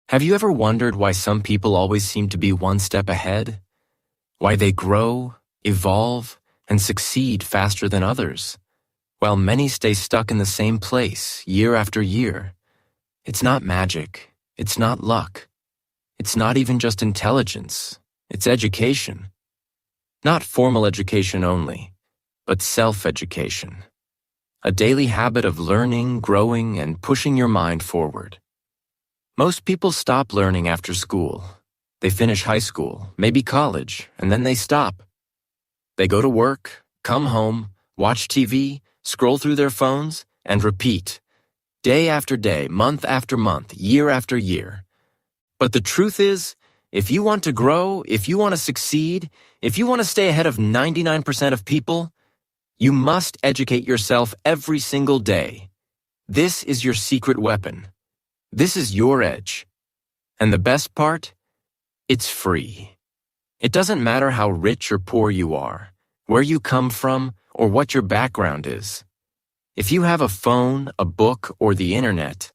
Have you ever wondered why some people always seem to be one step ahead? Why they grow, evolve, and succeed faster than others, while many stay stuck in the same place year after year? It's not magic. It's not luck. It's not even just intelligence. It's education. Not formal education only, but self-education. A daily habit of learning, growing, and pushing your mind forward. Most people stop learning after school. They finish high school, maybe college, and then they stop. They go to work, come home, watch TV, scroll through their phones, and repeat. Day after day, month after month, year after year. But the truth is, if you want to grow, if you want to succeed, if you want to stay ahead of 99% of people, you must educate yourself every single day. This is your secret weapon. This is your edge. And the best part? It's free. It doesn't matter how rich or poor you are, where you come from, or what your background is. If you have a phone, a book, or the internet,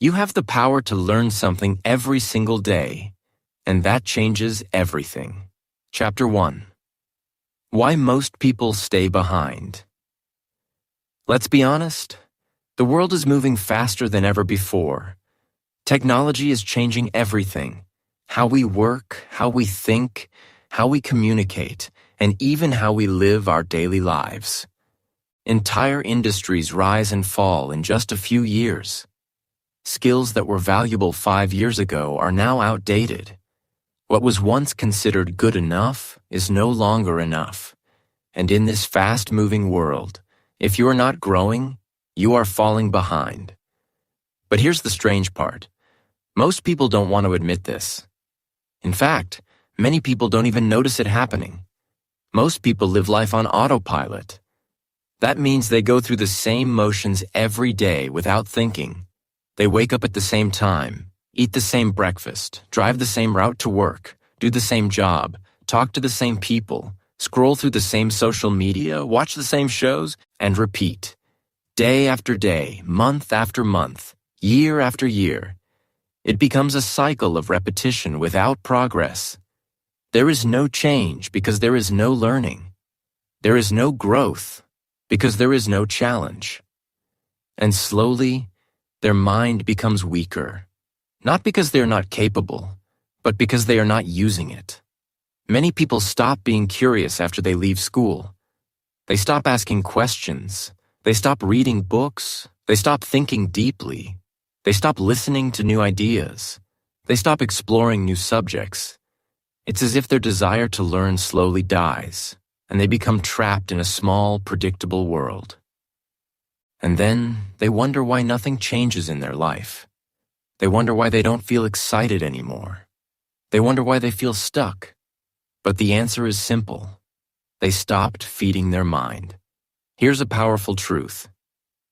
you have the power to learn something every single day, and that changes everything. Chapter 1. Why most people stay behind. Let's be honest, the world is moving faster than ever before. Technology is changing everything. How we work, how we think, how we communicate, and even how we live our daily lives. Entire industries rise and fall in just a few years. Skills that were valuable 5 years ago are now outdated. What was once considered good enough is no longer enough. And in this fast-moving world, if you are not growing, you are falling behind. But here's the strange part. Most people don't want to admit this. In fact, many people don't even notice it happening. Most people live life on autopilot. That means they go through the same motions every day without thinking. They wake up at the same time, eat the same breakfast, drive the same route to work, do the same job, talk to the same people, scroll through the same social media, watch the same shows, and repeat. Day after day, month after month, year after year. It becomes a cycle of repetition without progress. There is no change because there is no learning. There is no growth because there is no challenge. And slowly, their mind becomes weaker, not because they are not capable, but because they are not using it. Many people stop being curious after they leave school. They stop asking questions. They stop reading books. They stop thinking deeply. They stop listening to new ideas. They stop exploring new subjects. It's as if their desire to learn slowly dies, and they become trapped in a small, predictable world. And then they wonder why nothing changes in their life. They wonder why they don't feel excited anymore. They wonder why they feel stuck. But the answer is simple. They stopped feeding their mind. Here's a powerful truth.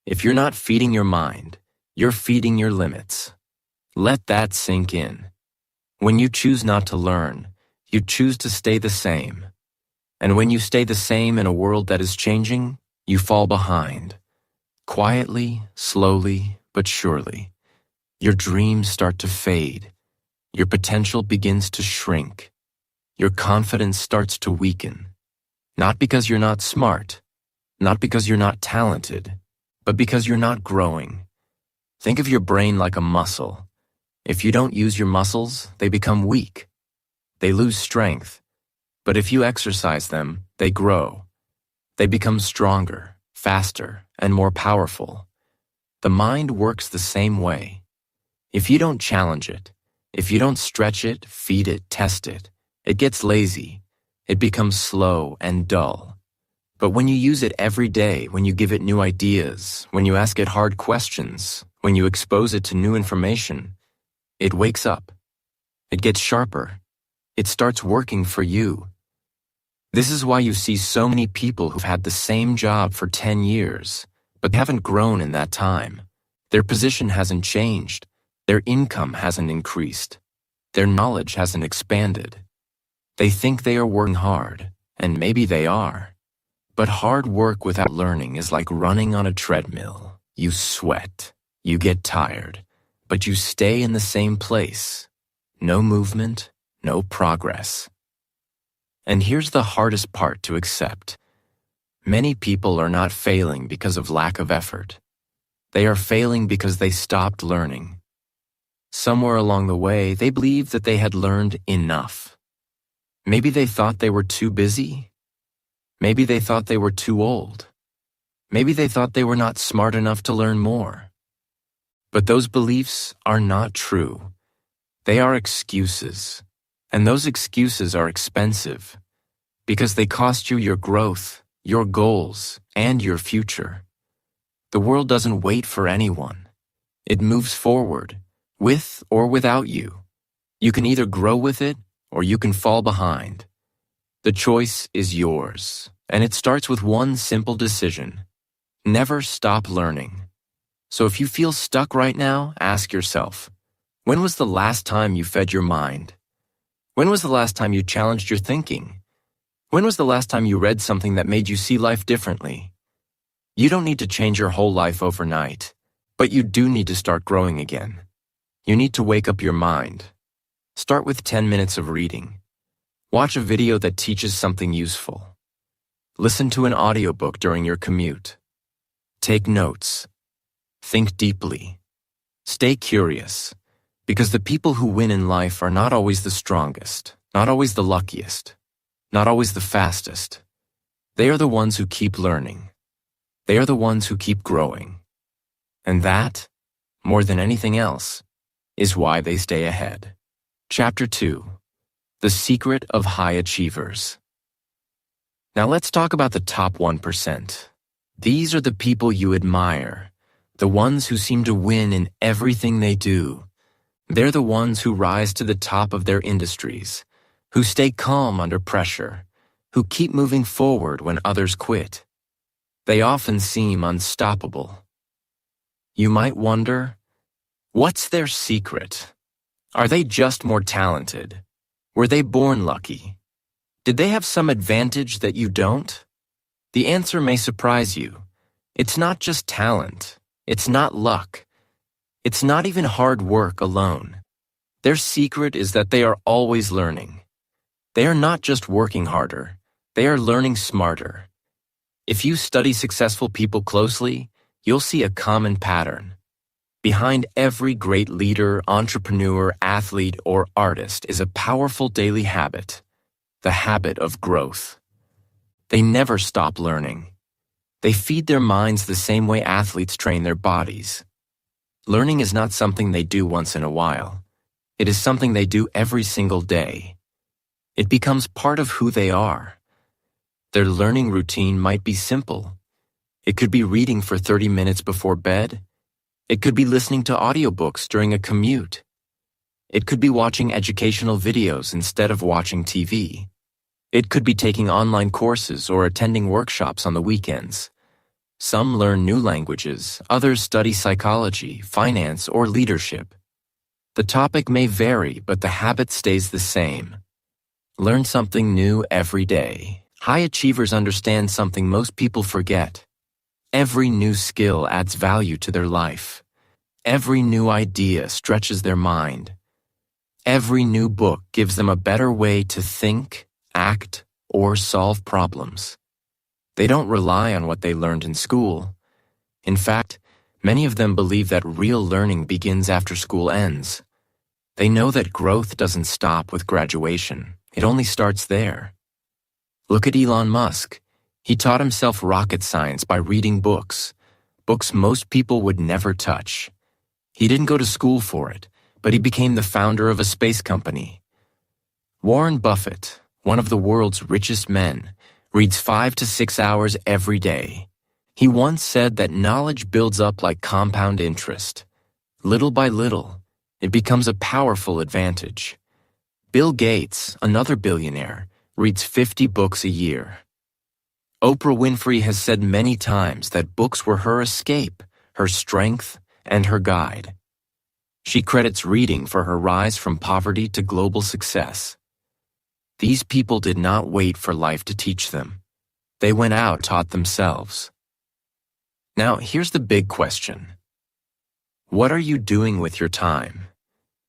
If you're not feeding your mind, you're feeding your limits. Let that sink in. When you choose not to learn, you choose to stay the same. And when you stay the same in a world that is changing, you fall behind. Quietly, slowly, but surely. Your dreams start to fade. Your potential begins to shrink. Your confidence starts to weaken. Not because you're not smart, not because you're not talented, but because you're not growing. Think of your brain like a muscle. If you don't use your muscles, they become weak. They lose strength. But if you exercise them, they grow. They become stronger, faster, and more powerful. The mind works the same way. If you don't challenge it, if you don't stretch it, feed it, test it, it gets lazy. It becomes slow and dull. But when you use it every day, when you give it new ideas, when you ask it hard questions, when you expose it to new information, it wakes up. It gets sharper. It starts working for you. This is why you see so many people who've had the same job for 10 years, but haven't grown in that time. Their position hasn't changed. Their income hasn't increased. Their knowledge hasn't expanded. They think they are working hard, and maybe they are. But hard work without learning is like running on a treadmill. You sweat. You get tired. but you stay in the same place. No movement, no progress. And here's the hardest part to accept. Many people are not failing because of lack of effort. They are failing because they stopped learning. Somewhere along the way, they believed that they had learned enough. Maybe they thought they were too busy. Maybe they thought they were too old. Maybe they thought they were not smart enough to learn more. But those beliefs are not true. They are excuses. And those excuses are expensive because they cost you your growth, your goals, and your future. The world doesn't wait for anyone. It moves forward, with or without you. You can either grow with it or you can fall behind. The choice is yours, and it starts with one simple decision. Never stop learning. So if you feel stuck right now, ask yourself, when was the last time you fed your mind? When was the last time you challenged your thinking? When was the last time you read something that made you see life differently? You don't need to change your whole life overnight, but you do need to start growing again. You need to wake up your mind. Start with 10 minutes of reading. Watch a video that teaches something useful. Listen to an audiobook during your commute. Take notes. Think deeply. Stay curious, because the people who win in life are not always the strongest, not always the luckiest, not always the fastest. They are the ones who keep learning. They are the ones who keep growing. And that, more than anything else, is why they stay ahead. Chapter 2. The Secret of High Achievers. Now let's talk about the top 1%. These are the people you admire, the ones who seem to win in everything they do. They're the ones who rise to the top of their industries, who stay calm under pressure, who keep moving forward when others quit. They often seem unstoppable. You might wonder, what's their secret? Are they just more talented? Were they born lucky? Did they have some advantage that you don't? The answer may surprise you. It's not just talent. It's not luck. It's not even hard work alone. Their secret is that they are always learning. They are not just working harder. They are learning smarter. If you study successful people closely, you'll see a common pattern. Behind every great leader, entrepreneur, athlete, or artist is a powerful daily habit, the habit of growth. They never stop learning. They feed their minds the same way athletes train their bodies. Learning is not something they do once in a while. It is something they do every single day. It becomes part of who they are. Their learning routine might be simple. It could be reading for 30 minutes before bed. It could be listening to audiobooks during a commute. It could be watching educational videos instead of watching TV. It could be taking online courses or attending workshops on the weekends. Some learn new languages, others study psychology, finance, or leadership. The topic may vary, but the habit stays the same. Learn something new every day. High achievers understand something most people forget. Every new skill adds value to their life. Every new idea stretches their mind. Every new book gives them a better way to think, act, or solve problems. They don't rely on what they learned in school. In fact, many of them believe that real learning begins after school ends. They know that growth doesn't stop with graduation. It only starts there. Look at Elon Musk. He taught himself rocket science by reading books most people would never touch. He didn't go to school for it, but he became the founder of a space company. Warren Buffett, one of the world's richest men, reads 5 to 6 hours every day. He once said that knowledge builds up like compound interest. Little by little, it becomes a powerful advantage. Bill Gates, another billionaire, reads 50 books a year. Oprah Winfrey has said many times that books were her escape, her strength, and her guide. She credits reading for her rise from poverty to global success. These people did not wait for life to teach them. They went out, taught themselves. Now, here's the big question. What are you doing with your time?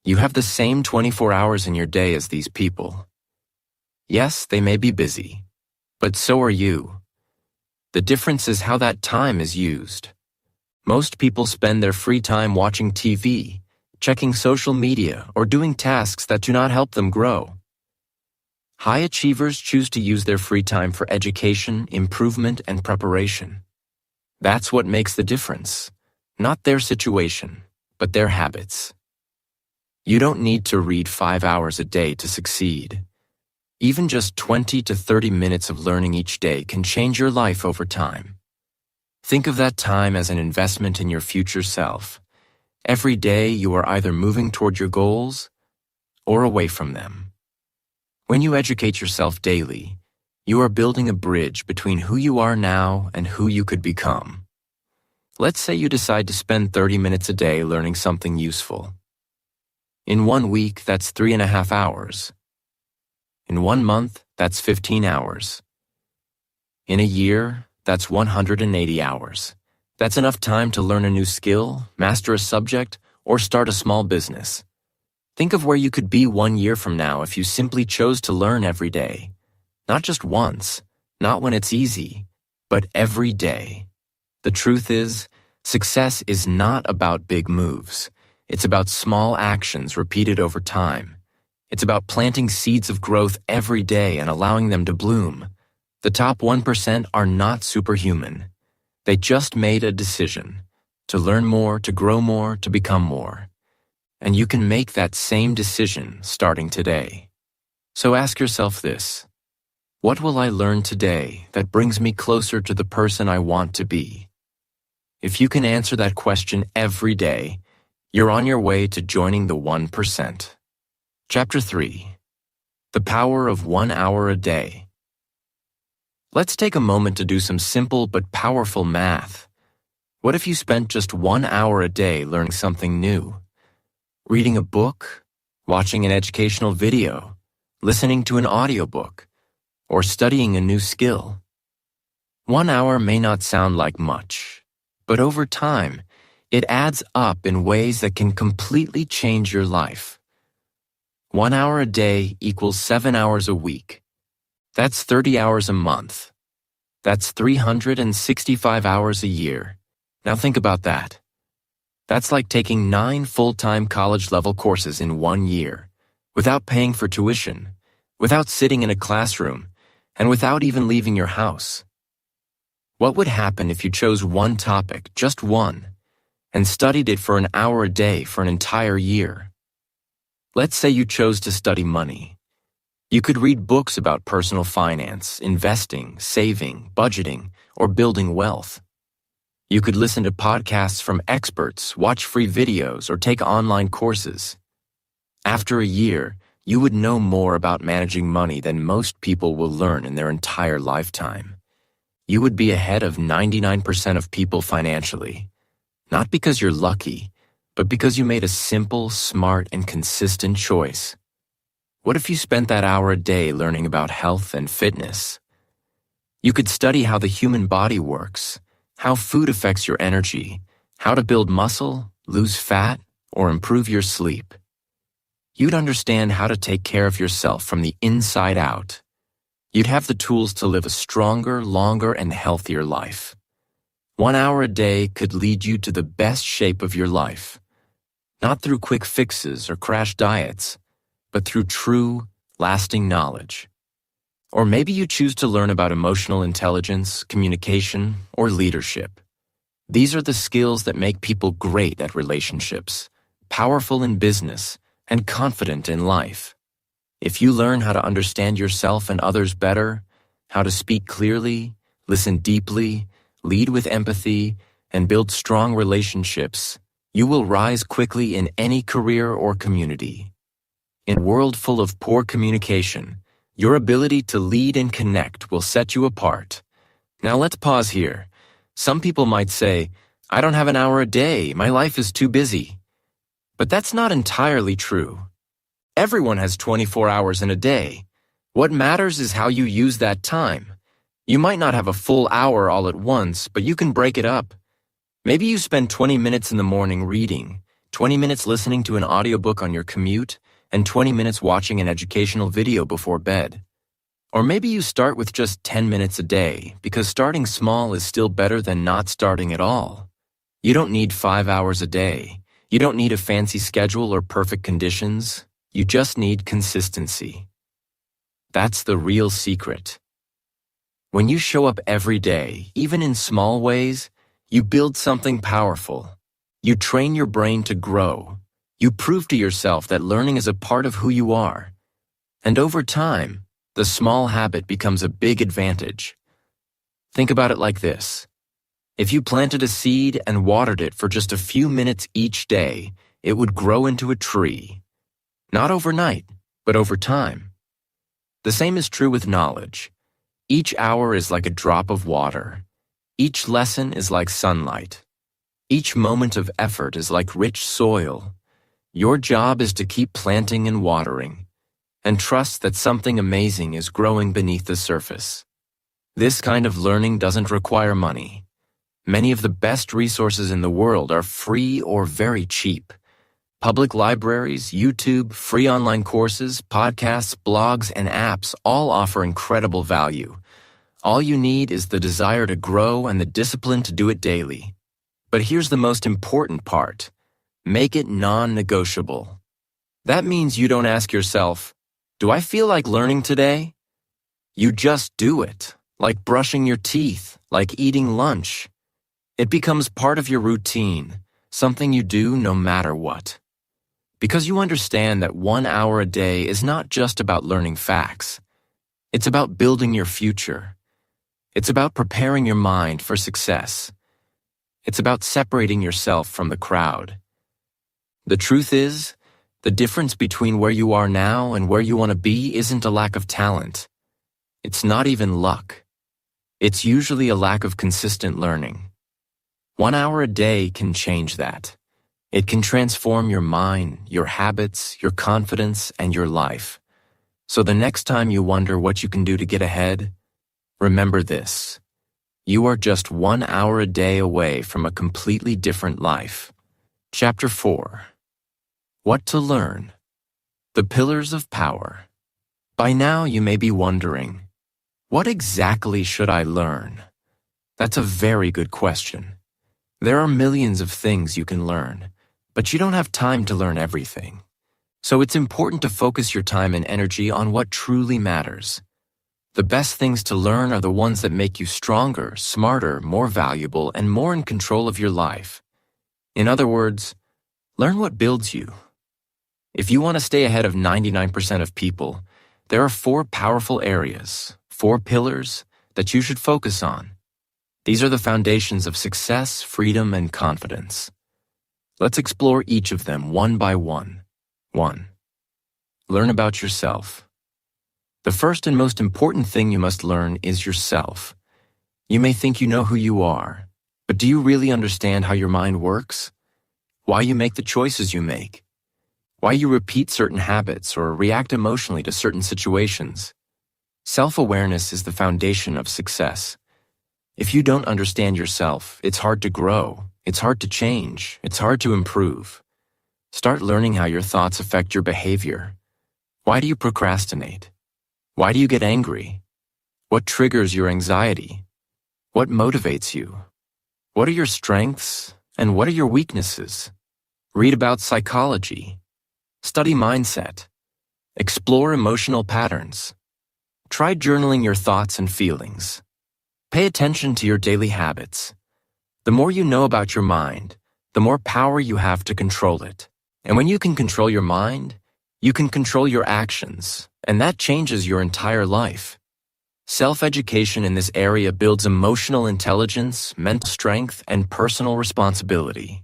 You have the same 24 hours in your day as these people. Yes, they may be busy, but so are you. The difference is how that time is used. Most people spend their free time watching TV, checking social media, or doing tasks that do not help them grow. High achievers choose to use their free time for education, improvement, and preparation. That's what makes the difference. Not their situation, but their habits. You don't need to read 5 hours a day to succeed. Even just 20 to 30 minutes of learning each day can change your life over time. Think of that time as an investment in your future self. Every day you are either moving toward your goals or away from them. When you educate yourself daily, you are building a bridge between who you are now and who you could become. Let's say you decide to spend 30 minutes a day learning something useful. In 1 week, that's 3.5 hours. In 1 month, that's 15 hours. In a year, that's 180 hours. That's enough time to learn a new skill, master a subject, or start a small business. Think of where you could be 1 year from now if you simply chose to learn every day. Not just once, not when it's easy, but every day. The truth is, success is not about big moves. It's about small actions repeated over time. It's about planting seeds of growth every day and allowing them to bloom. The top 1% are not superhuman. They just made a decision to learn more, to grow more, to become more. And you can make that same decision starting today. So ask yourself this: what will I learn today that brings me closer to the person I want to be? If you can answer that question every day, you're on your way to joining the 1%. Chapter 3. The Power of 1 Hour a Day. Let's take a moment to do some simple but powerful math. What if you spent just 1 hour a day learning something new? Reading a book, watching an educational video, listening to an audiobook, or studying a new skill. 1 hour may not sound like much, but over time, it adds up in ways that can completely change your life. 1 hour a day equals 7 hours a week. That's 30 hours a month. That's 365 hours a year. Now think about that. That's like taking 9 full-time college-level courses in 1 year, without paying for tuition, without sitting in a classroom, and without even leaving your house. What would happen if you chose one topic, just one, and studied it for an hour a day for an entire year? Let's say you chose to study money. You could read books about personal finance, investing, saving, budgeting, or building wealth. You could listen to podcasts from experts, watch free videos, or take online courses. After a year, you would know more about managing money than most people will learn in their entire lifetime. You would be ahead of 99% of people financially, not because you're lucky, but because you made a simple, smart, and consistent choice. What if you spent that hour a day learning about health and fitness? You could study how the human body works, how food affects your energy, how to build muscle, lose fat, or improve your sleep. You'd understand how to take care of yourself from the inside out. You'd have the tools to live a stronger, longer, and healthier life. 1 hour a day could lead you to the best shape of your life, not through quick fixes or crash diets, but through true, lasting knowledge. Or maybe you choose to learn about emotional intelligence, communication, or leadership. These are the skills that make people great at relationships, powerful in business, and confident in life. If you learn how to understand yourself and others better, how to speak clearly, listen deeply, lead with empathy, and build strong relationships, you will rise quickly in any career or community. In a world full of poor communication, your ability to lead and connect will set you apart. Now let's pause here. Some people might say, "I don't have an hour a day, my life is too busy." But that's not entirely true. Everyone has 24 hours in a day. What matters is how you use that time. You might not have a full hour all at once, but you can break it up. Maybe you spend 20 minutes in the morning reading, 20 minutes listening to an audiobook on your commute, and 20 minutes watching an educational video before bed. Or maybe you start with just 10 minutes a day, because starting small is still better than not starting at all. You don't need 5 hours a day. You don't need a fancy schedule or perfect conditions. You just need consistency. That's the real secret. When you show up every day, even in small ways, you build something powerful. You train your brain to grow. You prove to yourself that learning is a part of who you are. And over time, the small habit becomes a big advantage. Think about it like this. If you planted a seed and watered it for just a few minutes each day, it would grow into a tree. Not overnight, but over time. The same is true with knowledge. Each hour is like a drop of water. Each lesson is like sunlight. Each moment of effort is like rich soil. Your job is to keep planting and watering, and trust that something amazing is growing beneath the surface. This kind of learning doesn't require money. Many of the best resources in the world are free or very cheap. Public libraries, YouTube, free online courses, podcasts, blogs, and apps all offer incredible value. All you need is the desire to grow and the discipline to do it daily. But here's the most important part. Make it non-negotiable. That means you don't ask yourself, do I feel like learning today? You just do it, like brushing your teeth, like eating lunch. It becomes part of your routine, something you do no matter what. Because you understand that 1 hour a day is not just about learning facts. It's about building your future. It's about preparing your mind for success. It's about separating yourself from the crowd. The truth is, the difference between where you are now and where you want to be isn't a lack of talent. It's not even luck. It's usually a lack of consistent learning. 1 hour a day can change that. It can transform your mind, your habits, your confidence, and your life. So the next time you wonder what you can do to get ahead, remember this. You are just 1 hour a day away from a completely different life. Chapter 4. What to learn. The Pillars of Power. By now you may be wondering, what exactly should I learn? That's a very good question. There are millions of things you can learn, but you don't have time to learn everything. So it's important to focus your time and energy on what truly matters. The best things to learn are the ones that make you stronger, smarter, more valuable, and more in control of your life. In other words, learn what builds you. If you want to stay ahead of 99% of people, there are 4 powerful areas, 4 pillars, that you should focus on. These are the foundations of success, freedom, and confidence. Let's explore each of them one by one. 1. Learn about yourself. The first and most important thing you must learn is yourself. You may think you know who you are, but do you really understand how your mind works? Why you make the choices you make? Why you repeat certain habits or react emotionally to certain situations? Self-awareness is the foundation of success. If you don't understand yourself, it's hard to grow, it's hard to change, it's hard to improve. Start learning how your thoughts affect your behavior. Why do you procrastinate? Why do you get angry? What triggers your anxiety? What motivates you? What are your strengths and what are your weaknesses? Read about psychology. Study mindset. Explore emotional patterns. Try journaling your thoughts and feelings. Pay attention to your daily habits. The more you know about your mind, the more power you have to control it. And when you can control your mind, you can control your actions, and that changes your entire life. Self-education in this area builds emotional intelligence, mental strength, and personal responsibility.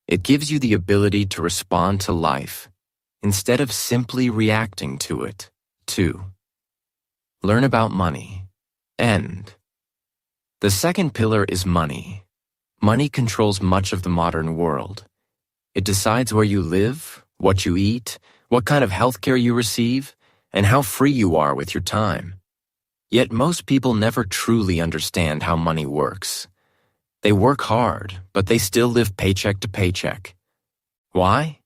It gives you the ability to respond to life instead of simply reacting to it. 2. Learn about money. End. The second pillar is money. Money controls much of the modern world. It decides where you live, what you eat, what kind of healthcare you receive, and how free you are with your time. Yet most people never truly understand how money works. They work hard, but they still live paycheck to paycheck. Why?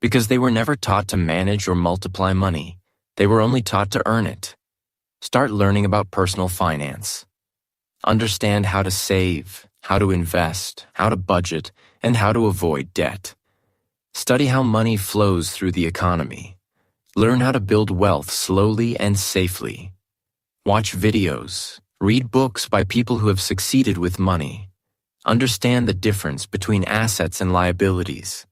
Because they were never taught to manage or multiply money. They were only taught to earn it. Start learning about personal finance. Understand how to save, how to invest, how to budget, and how to avoid debt. Study how money flows through the economy. Learn how to build wealth slowly and safely. Watch videos. Read books by people who have succeeded with money. Understand the difference between assets and liabilities,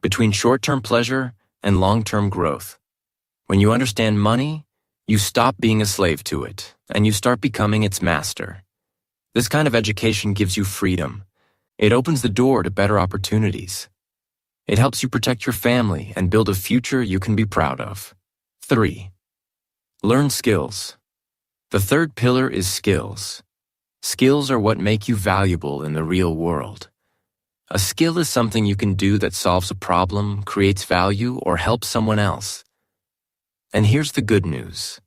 between short-term pleasure and long-term growth. When you understand money, you stop being a slave to it, and you start becoming its master. This kind of education gives you freedom. It opens the door to better opportunities. It helps you protect your family and build a future you can be proud of. 3. Learn skills. The third pillar is skills. Skills are what make you valuable in the real world. A skill is something you can do that solves a problem, creates value, or helps someone else. And here's the good news.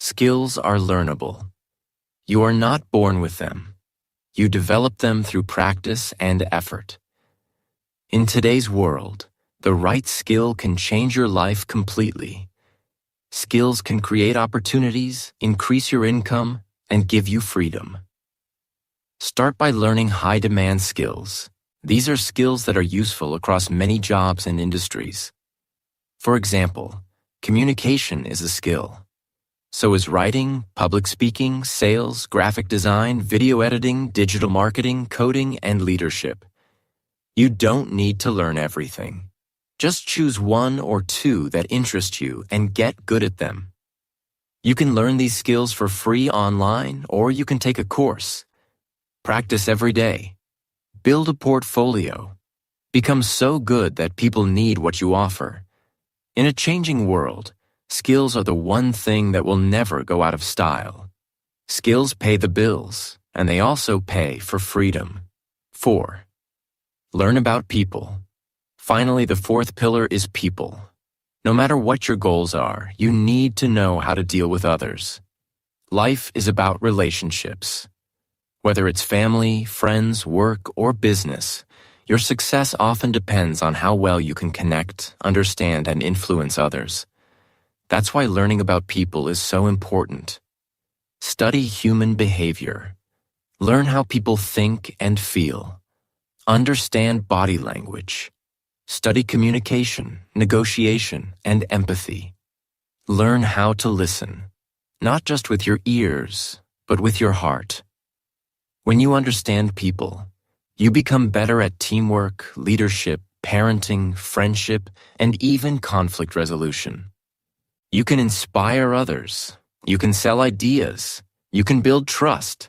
Skills are learnable. You are not born with them. You develop them through practice and effort. In today's world, the right skill can change your life completely. Skills can create opportunities, increase your income, and give you freedom. Start by learning high-demand skills. These are skills that are useful across many jobs and industries. For example, communication is a skill. So is writing, public speaking, sales, graphic design, video editing, digital marketing, coding, and leadership. You don't need to learn everything. Just choose one or two that interest you and get good at them. You can learn these skills for free online, or you can take a course. Practice every day. Build a portfolio. Become so good that people need what you offer. In a changing world, skills are the one thing that will never go out of style. Skills pay the bills, and they also pay for freedom. 4. Learn about people. Finally, the fourth pillar is people. No matter what your goals are, you need to know how to deal with others. Life is about relationships. Whether it's family, friends, work, or business, your success often depends on how well you can connect, understand, and influence others. That's why learning about people is so important. Study human behavior. Learn how people think and feel. Understand body language. Study communication, negotiation, and empathy. Learn how to listen, not just with your ears, but with your heart. When you understand people, you become better at teamwork, leadership, parenting, friendship, and even conflict resolution. You can inspire others. You can sell ideas. You can build trust.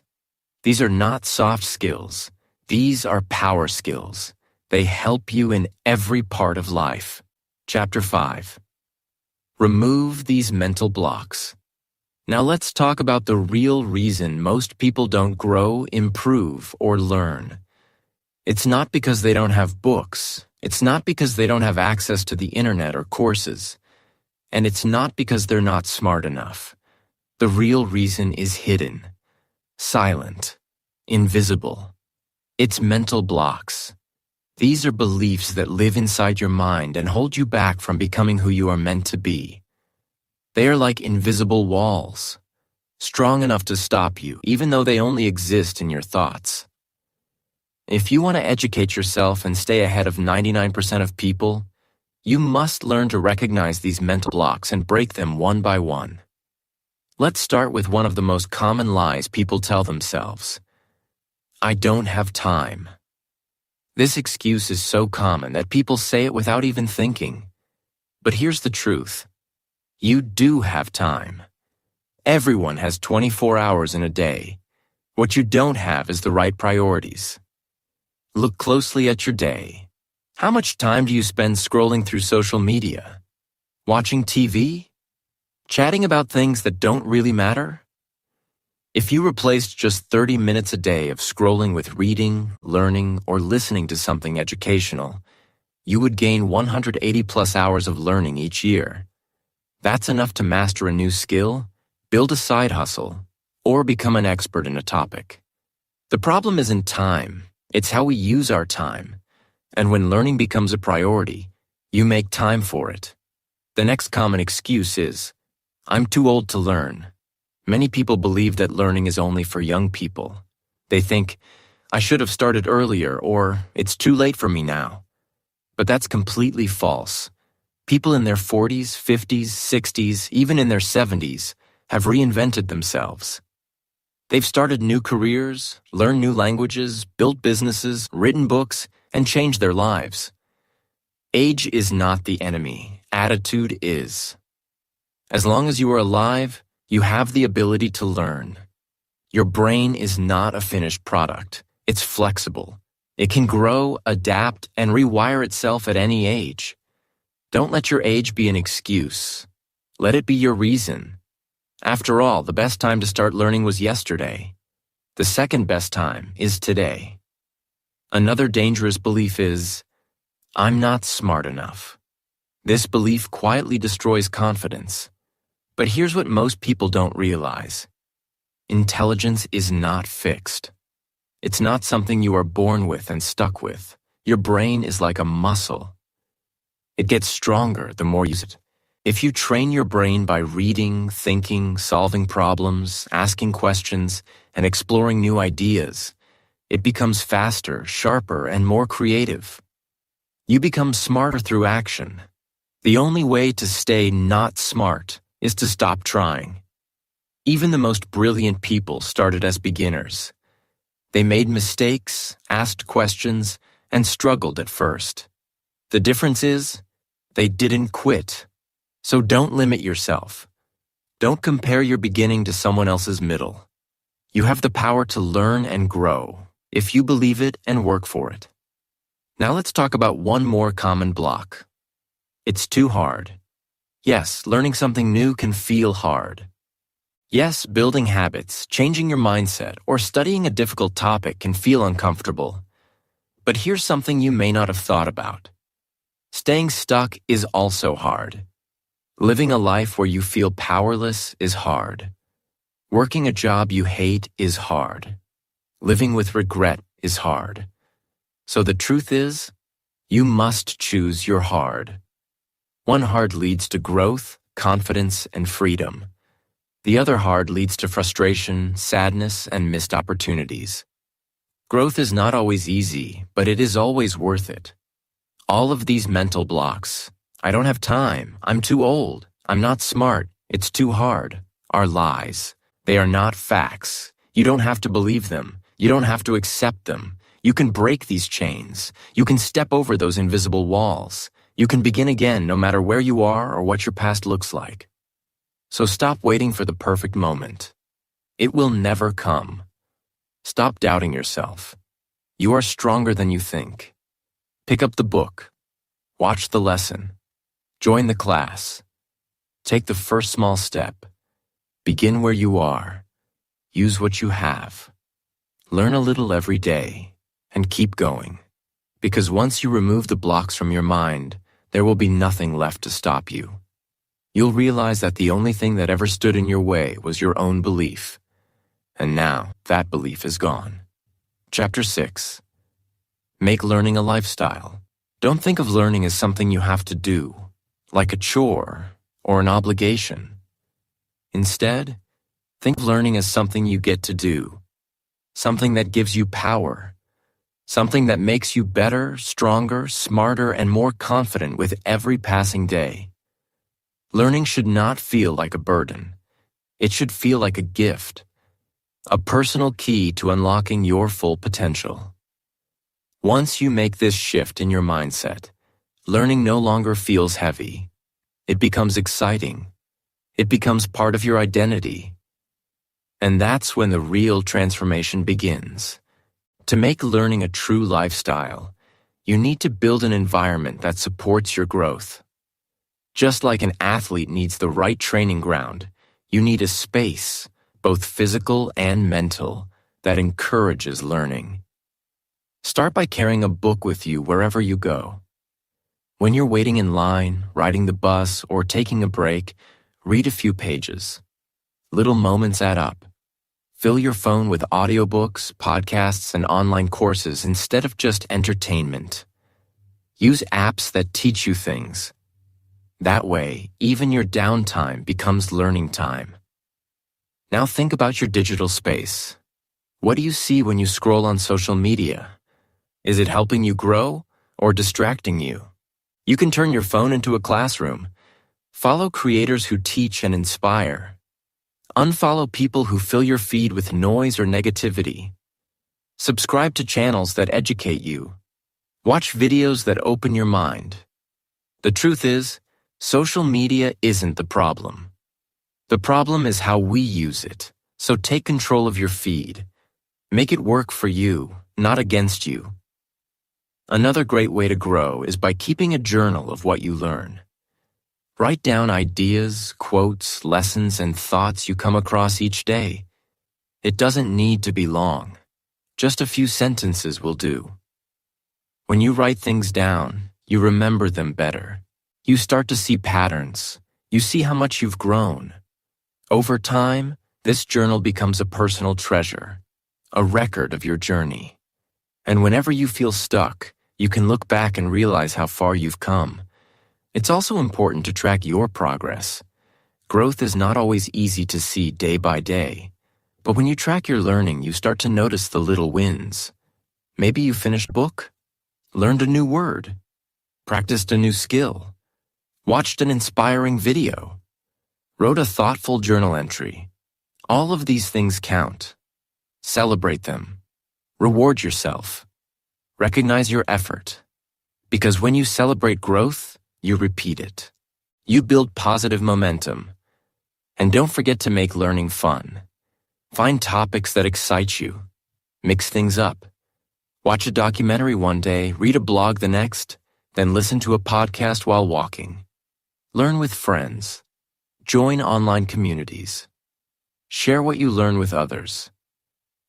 These are not soft skills. These are power skills. They help you in every part of life. Chapter 5. Remove these mental blocks. Now let's talk about the real reason most people don't grow, improve, or learn. It's not because they don't have books. It's not because they don't have access to the internet or courses. And it's not because they're not smart enough. The real reason is hidden, silent, invisible. It's mental blocks. These are beliefs that live inside your mind and hold you back from becoming who you are meant to be. They are like invisible walls, strong enough to stop you, even though they only exist in your thoughts. If you want to educate yourself and stay ahead of 99% of people, you must learn to recognize these mental blocks and break them one by one. Let's start with one of the most common lies people tell themselves. I don't have time. This excuse is so common that people say it without even thinking. But here's the truth. You do have time. Everyone has 24 hours in a day. What you don't have is the right priorities. Look closely at your day. How much time do you spend scrolling through social media? Watching TV? Chatting about things that don't really matter? If you replaced just 30 minutes a day of scrolling with reading, learning, or listening to something educational, you would gain 180 plus hours of learning each year. That's enough to master a new skill, build a side hustle, or become an expert in a topic. The problem isn't time, it's how we use our time. And when learning becomes a priority, you make time for it. The next common excuse is, I'm too old to learn. Many people believe that learning is only for young people. They think, I should have started earlier, or it's too late for me now. But that's completely false. People in their 40s, 50s, 60s, even in their 70s, have reinvented themselves. They've started new careers, learned new languages, built businesses, written books, and changed their lives. Age is not the enemy. Attitude is. As long as you are alive, you have the ability to learn. Your brain is not a finished product. It's flexible. It can grow, adapt, and rewire itself at any age. Don't let your age be an excuse. Let it be your reason. After all, the best time to start learning was yesterday. The second best time is today. Another dangerous belief is, I'm not smart enough. This belief quietly destroys confidence. But here's what most people don't realize. Intelligence is not fixed. It's not something you are born with and stuck with. Your brain is like a muscle. It gets stronger the more you use it. If you train your brain by reading, thinking, solving problems, asking questions, and exploring new ideas, it becomes faster, sharper, and more creative. You become smarter through action. The only way to stay not smart is to stop trying. Even the most brilliant people started as beginners. They made mistakes, asked questions, and struggled at first. The difference is, they didn't quit. So don't limit yourself. Don't compare your beginning to someone else's middle. You have the power to learn and grow if you believe it and work for it. Now let's talk about one more common block. It's too hard. Yes, learning something new can feel hard. Yes, building habits, changing your mindset, or studying a difficult topic can feel uncomfortable. But here's something you may not have thought about. Staying stuck is also hard. Living a life where you feel powerless is hard. Working a job you hate is hard. Living with regret is hard. So the truth is, you must choose your hard. One hard leads to growth, confidence, and freedom. The other hard leads to frustration, sadness, and missed opportunities. Growth is not always easy, but it is always worth it. All of these mental blocks, I don't have time, I'm too old, I'm not smart, it's too hard, are lies. They are not facts. You don't have to believe them. You don't have to accept them. You can break these chains. You can step over those invisible walls. You can begin again no matter where you are or what your past looks like. So stop waiting for the perfect moment. It will never come. Stop doubting yourself. You are stronger than you think. Pick up the book. Watch the lesson. Join the class. Take the first small step. Begin where you are. Use what you have. Learn a little every day and keep going. Because once you remove the blocks from your mind, there will be nothing left to stop you. You'll realize that the only thing that ever stood in your way was your own belief. And now that belief is gone. Chapter 6. Make learning a lifestyle. Don't think of learning as something you have to do, like a chore or an obligation. Instead, think of learning as something you get to do, something that gives you power, something that makes you better, stronger, smarter, and more confident with every passing day. Learning should not feel like a burden. It should feel like a gift, a personal key to unlocking your full potential. Once you make this shift in your mindset, learning no longer feels heavy. It becomes exciting. It becomes part of your identity. And that's when the real transformation begins. To make learning a true lifestyle, you need to build an environment that supports your growth. Just like an athlete needs the right training ground, you need a space, both physical and mental, that encourages learning. Start by carrying a book with you wherever you go. When you're waiting in line, riding the bus, or taking a break, read a few pages. Little moments add up. Fill your phone with audiobooks, podcasts, and online courses instead of just entertainment. Use apps that teach you things. That way, even your downtime becomes learning time. Now think about your digital space. What do you see when you scroll on social media? Is it helping you grow or distracting you? You can turn your phone into a classroom. Follow creators who teach and inspire. Unfollow people who fill your feed with noise or negativity. Subscribe to channels that educate you. Watch videos that open your mind. The truth is, social media isn't the problem. The problem is how we use it, so take control of your feed. Make it work for you, not against you. Another great way to grow is by keeping a journal of what you learn. Write down ideas, quotes, lessons, and thoughts you come across each day. It doesn't need to be long. Just a few sentences will do. When you write things down, you remember them better. You start to see patterns. You see how much you've grown. Over time, this journal becomes a personal treasure, a record of your journey. And whenever you feel stuck, you can look back and realize how far you've come. It's also important to track your progress. Growth is not always easy to see day by day, but when you track your learning, you start to notice the little wins. Maybe you finished a book, learned a new word, practiced a new skill, watched an inspiring video, wrote a thoughtful journal entry. All of these things count. Celebrate them. Reward yourself. Recognize your effort. Because when you celebrate growth, you repeat it. You build positive momentum. And don't forget to make learning fun. Find topics that excite you. Mix things up. Watch a documentary one day, read a blog the next, then listen to a podcast while walking. Learn with friends. Join online communities. Share what you learn with others.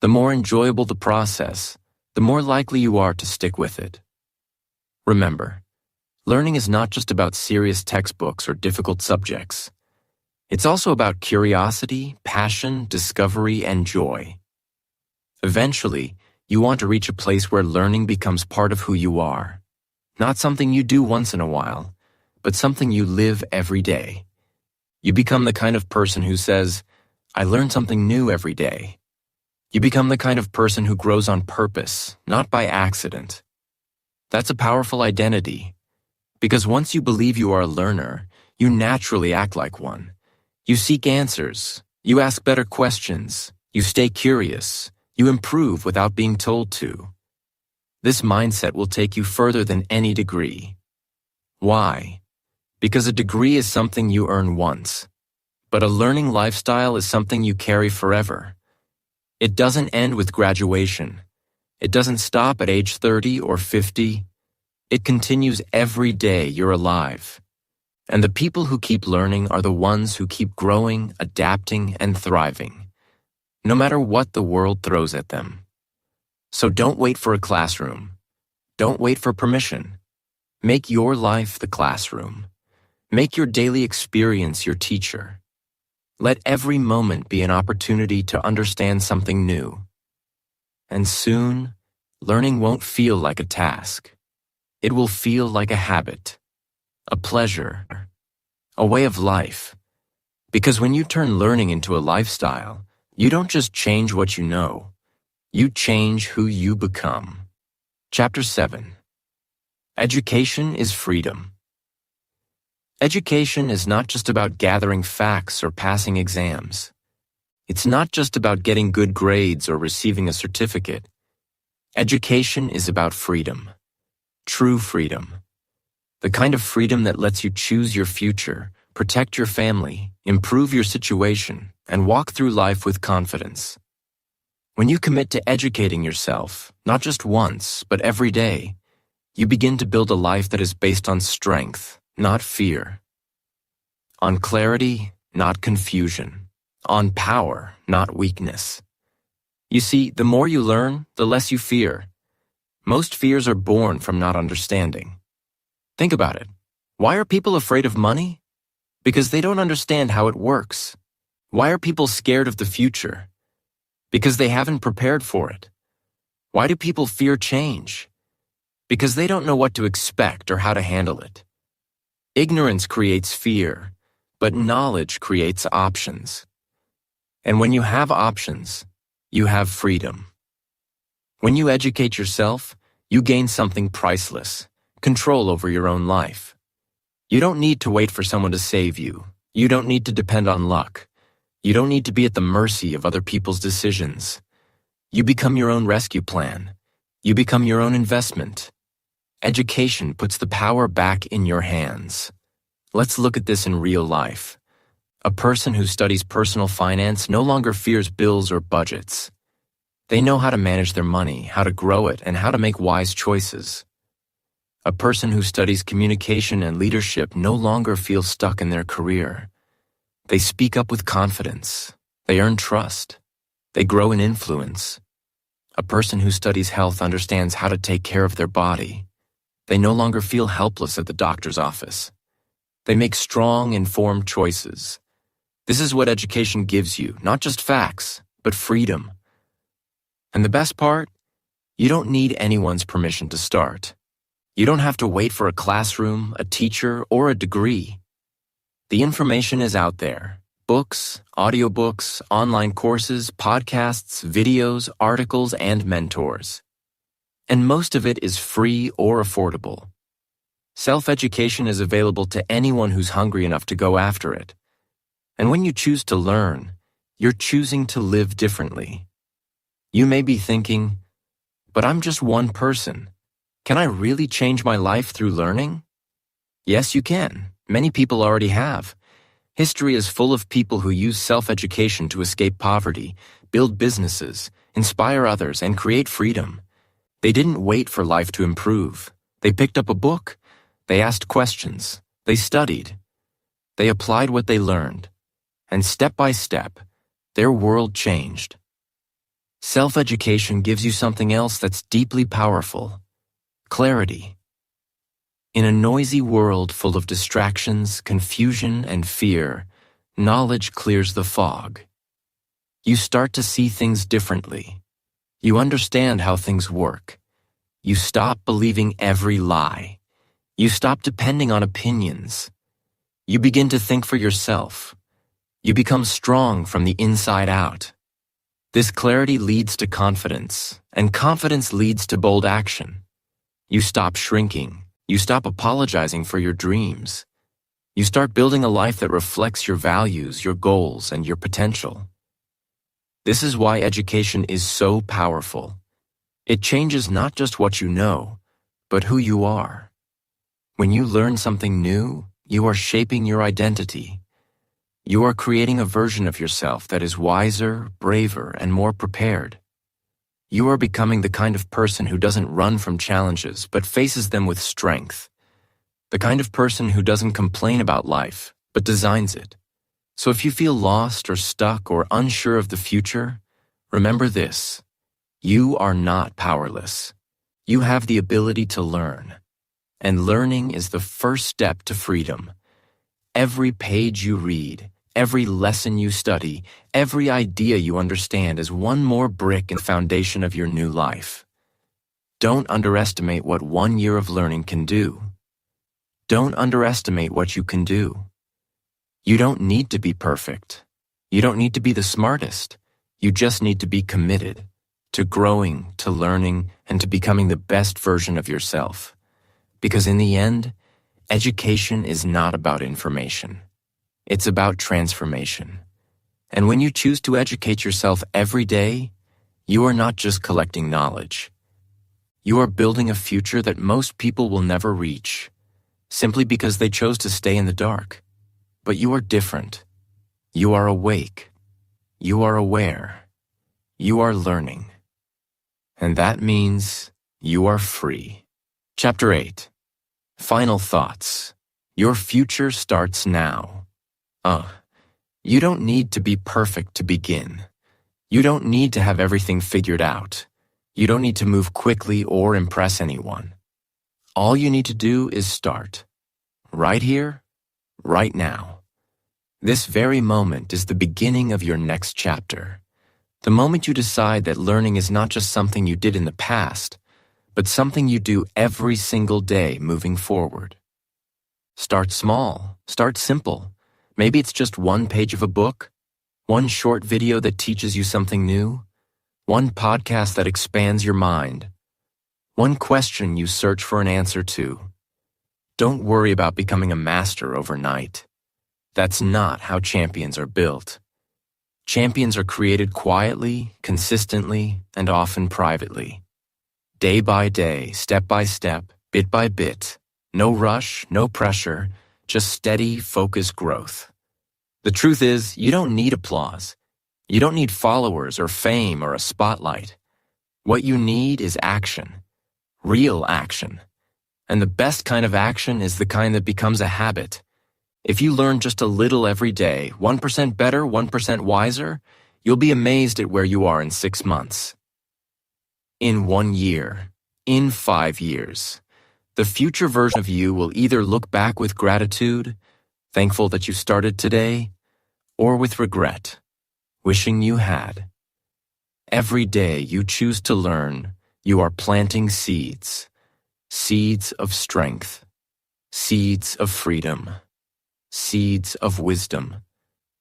The more enjoyable the process, the more likely you are to stick with it. Remember, learning is not just about serious textbooks or difficult subjects. It's also about curiosity, passion, discovery, and joy. Eventually, you want to reach a place where learning becomes part of who you are. Not something you do once in a while, but something you live every day. You become the kind of person who says, "I learn something new every day." You become the kind of person who grows on purpose, not by accident. That's a powerful identity, because once you believe you are a learner, you naturally act like one. You seek answers, you ask better questions, you stay curious, you improve without being told to. This mindset will take you further than any degree. Why? Because a degree is something you earn once, but a learning lifestyle is something you carry forever. It doesn't end with graduation. It doesn't stop at age 30 or 50. It continues every day you're alive. And the people who keep learning are the ones who keep growing, adapting, and thriving, no matter what the world throws at them. So don't wait for a classroom. Don't wait for permission. Make your life the classroom. Make your daily experience your teacher. Let every moment be an opportunity to understand something new. And soon, learning won't feel like a task. It will feel like a habit, a pleasure, a way of life. Because when you turn learning into a lifestyle, you don't just change what you know, you change who you become. Chapter 7. Education is freedom. Education is not just about gathering facts or passing exams. It's not just about getting good grades or receiving a certificate. Education is about freedom. True freedom. The kind of freedom that lets you choose your future, protect your family, improve your situation, and walk through life with confidence. When you commit to educating yourself, not just once, but every day, you begin to build a life that is based on strength, not fear. On clarity, not confusion. On power, not weakness. You see, the more you learn, the less you fear. Most fears are born from not understanding. Think about it. Why are people afraid of money? Because they don't understand how it works. Why are people scared of the future? Because they haven't prepared for it. Why do people fear change? Because they don't know what to expect or how to handle it. Ignorance creates fear, but knowledge creates options. And when you have options, you have freedom. When you educate yourself, you gain something priceless, control over your own life. You don't need to wait for someone to save you. You don't need to depend on luck. You don't need to be at the mercy of other people's decisions. You become your own rescue plan. You become your own investment. Education puts the power back in your hands. Let's look at this in real life. A person who studies personal finance no longer fears bills or budgets. They know how to manage their money, how to grow it, and how to make wise choices. A person who studies communication and leadership no longer feels stuck in their career. They speak up with confidence. They earn trust. They grow in influence. A person who studies health understands how to take care of their body. They no longer feel helpless at the doctor's office. They make strong, informed choices. This is what education gives you, not just facts, but freedom. And the best part? You don't need anyone's permission to start. You don't have to wait for a classroom, a teacher, or a degree. The information is out there. Books, audiobooks, online courses, podcasts, videos, articles, and mentors. And most of it is free or affordable. Self-education is available to anyone who's hungry enough to go after it. And when you choose to learn, you're choosing to live differently. You may be thinking, but I'm just one person. Can I really change my life through learning? Yes, you can. Many people already have. History is full of people who use self-education to escape poverty, build businesses, inspire others, and create freedom. They didn't wait for life to improve. They picked up a book. They asked questions. They studied. They applied what they learned. And step by step, their world changed. Self-education gives you something else that's deeply powerful: clarity. In a noisy world full of distractions, confusion, and fear, knowledge clears the fog. You start to see things differently. You understand how things work. You stop believing every lie. You stop depending on opinions. You begin to think for yourself. You become strong from the inside out. This clarity leads to confidence, and confidence leads to bold action. You stop shrinking. You stop apologizing for your dreams. You start building a life that reflects your values, your goals, and your potential. This is why education is so powerful. It changes not just what you know, but who you are. When you learn something new, you are shaping your identity. You are creating a version of yourself that is wiser, braver, and more prepared. You are becoming the kind of person who doesn't run from challenges, but faces them with strength. The kind of person who doesn't complain about life, but designs it. So if you feel lost or stuck or unsure of the future, remember this: you are not powerless. You have the ability to learn. And learning is the first step to freedom. Every page you read, every lesson you study, every idea you understand is one more brick in the foundation of your new life. Don't underestimate what 1 year of learning can do. Don't underestimate what you can do. You don't need to be perfect. You don't need to be the smartest. You just need to be committed to growing, to learning, and to becoming the best version of yourself. Because in the end, education is not about information. It's about transformation. And when you choose to educate yourself every day, you are not just collecting knowledge. You are building a future that most people will never reach, simply because they chose to stay in the dark. But you are different. You are awake. You are aware. You are learning. And that means you are free. Chapter 8. Final thoughts. Your future starts now. You don't need to be perfect to begin. You don't need to have everything figured out. You don't need to move quickly or impress anyone. All you need to do is start. Right here, right now. This very moment is the beginning of your next chapter. The moment you decide that learning is not just something you did in the past, but something you do every single day moving forward. Start small, start simple. Maybe it's just one page of a book, one short video that teaches you something new, one podcast that expands your mind, one question you search for an answer to. Don't worry about becoming a master overnight. That's not how champions are built. Champions are created quietly, consistently, and often privately. Day by day, step by step, bit by bit. No rush, no pressure, just steady, focused growth. The truth is, you don't need applause. You don't need followers or fame or a spotlight. What you need is action. Real action. And the best kind of action is the kind that becomes a habit. If you learn just a little every day, 1% better, 1% wiser, you'll be amazed at where you are in 6 months. In 1 year, in 5 years, the future version of you will either look back with gratitude, thankful that you started today, or with regret, wishing you had. Every day you choose to learn, you are planting seeds. Seeds of strength, seeds of freedom, seeds of wisdom,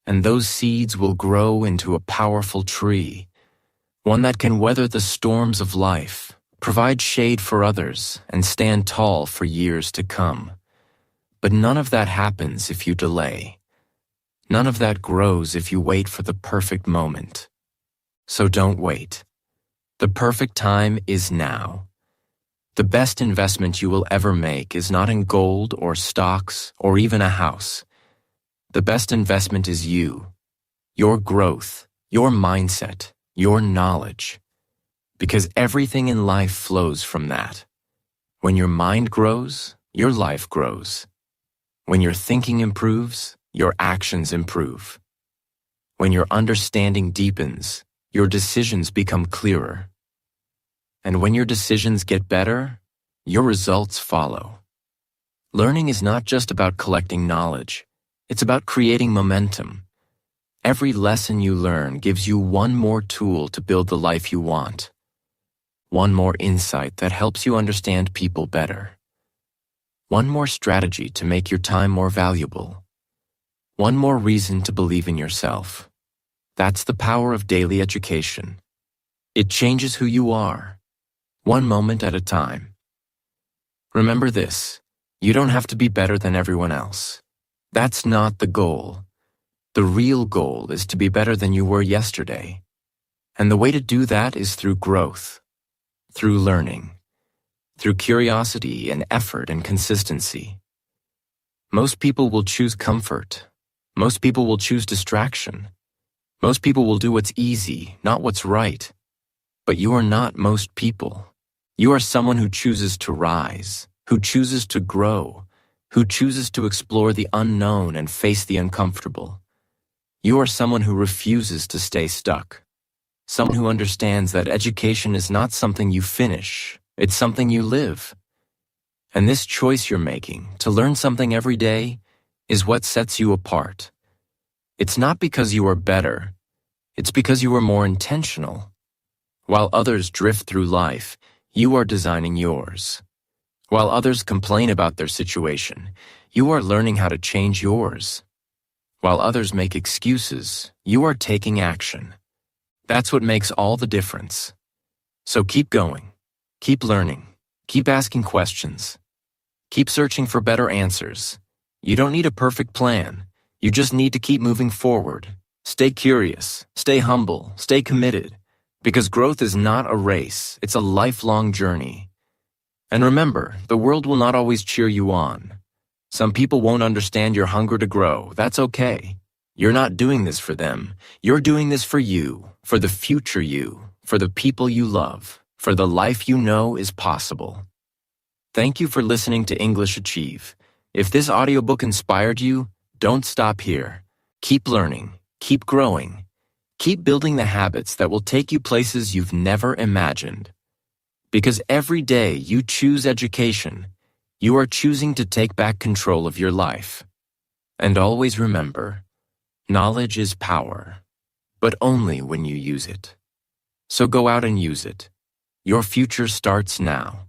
and those seeds will grow into a powerful tree, one that can weather the storms of life, provide shade for others, and stand tall for years to come. But none of that happens if you delay. None of that grows if you wait for the perfect moment. So don't wait. The perfect time is now. The best investment you will ever make is not in gold or stocks or even a house. The best investment is you, your growth, your mindset, your knowledge. Because everything in life flows from that. When your mind grows, your life grows. When your thinking improves, your actions improve. When your understanding deepens, your decisions become clearer. And when your decisions get better, your results follow. Learning is not just about collecting knowledge. It's about creating momentum. Every lesson you learn gives you one more tool to build the life you want. One more insight that helps you understand people better. One more strategy to make your time more valuable. One more reason to believe in yourself. That's the power of daily education. It changes who you are. One moment at a time. Remember this, you don't have to be better than everyone else. That's not the goal. The real goal is to be better than you were yesterday. And the way to do that is through growth, through learning, through curiosity and effort and consistency. Most people will choose comfort. Most people will choose distraction. Most people will do what's easy, not what's right. But you are not most people. You are someone who chooses to rise, who chooses to grow, who chooses to explore the unknown and face the uncomfortable. You are someone who refuses to stay stuck. Someone who understands that education is not something you finish, it's something you live. And this choice you're making, to learn something every day, is what sets you apart. It's not because you are better, it's because you are more intentional. While others drift through life, you are designing yours. While others complain about their situation, you are learning how to change yours. While others make excuses, you are taking action. That's what makes all the difference. So keep going, keep learning, keep asking questions, keep searching for better answers. You don't need a perfect plan. You just need to keep moving forward. Stay curious, stay humble, stay committed. Because growth is not a race, it's a lifelong journey. And remember, the world will not always cheer you on. Some people won't understand your hunger to grow. That's okay. You're not doing this for them. You're doing this for you, for the future you, for the people you love, for the life you know is possible. Thank you for listening to English Achieve. If this audiobook inspired you, don't stop here. Keep learning, keep growing. Keep building the habits that will take you places you've never imagined. Because every day you choose education, you are choosing to take back control of your life. And always remember, knowledge is power, but only when you use it. So go out and use it. Your future starts now.